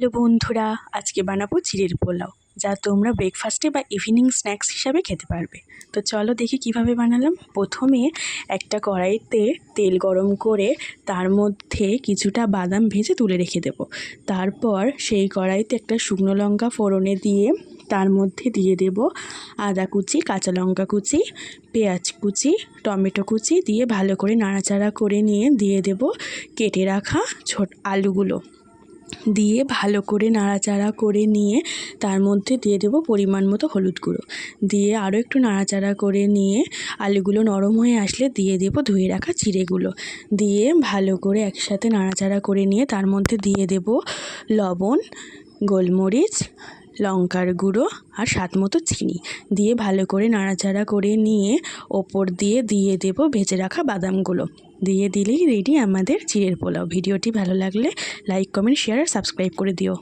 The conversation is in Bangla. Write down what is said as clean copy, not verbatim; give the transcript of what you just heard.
হ্যালো বন্ধুরা, আজকে বানাবো চিড়ের পোলাও, যা তোমরা ব্রেকফাস্টে বা ইভিনিং স্ন্যাক্স হিসাবে খেতে পারবে। তো চলো দেখি কিভাবে বানালাম। প্রথমে একটা কড়াইতে তেল গরম করে তার মধ্যে কিছুটা বাদাম ভেজে তুলে রেখে দেব। তারপর সেই কড়াইতে একটা শুকনো লঙ্কা ফোড়নে দিয়ে তার মধ্যে দিয়ে দেব আদা কুচি, কাঁচা লঙ্কা কুচি, পেঁয়াজ কুচি, টমেটো কুচি দিয়ে ভালো করে নাড়াচাড়া করে নিয়ে দিয়ে দেব কেটে রাখা আলুগুলো। দিয়ে ভালো করে নাড়াচাড়া করে নিয়ে তার মধ্যে দিয়ে দেবো পরিমাণ মতো হলুদ গুঁড়ো, দিয়ে আরও একটু নাড়াচাড়া করে নিয়ে আলুগুলো নরম হয়ে আসলে দিয়ে দেবো ধুয়ে রাখা চিড়েগুলো, দিয়ে ভালো করে একসাথে নাড়াচাড়া করে নিয়ে তার মধ্যে দিয়ে দেবো লবণ, গোলমরিচ, লঙ্কার গুঁড়ো আর স্বাদ মতো চিনি দিয়ে ভালো করে নাড়াচাড়া করে নিয়ে ওপর দিয়ে দিয়ে দেবো ভেজে রাখা বাদামগুলো। দিয়ে দিলেই রেডি আমাদের চিড়ের পোলাও। ভিডিওটি ভালো লাগলে লাইক, কমেন্ট, শেয়ার আর সাবস্ক্রাইব করে দিও।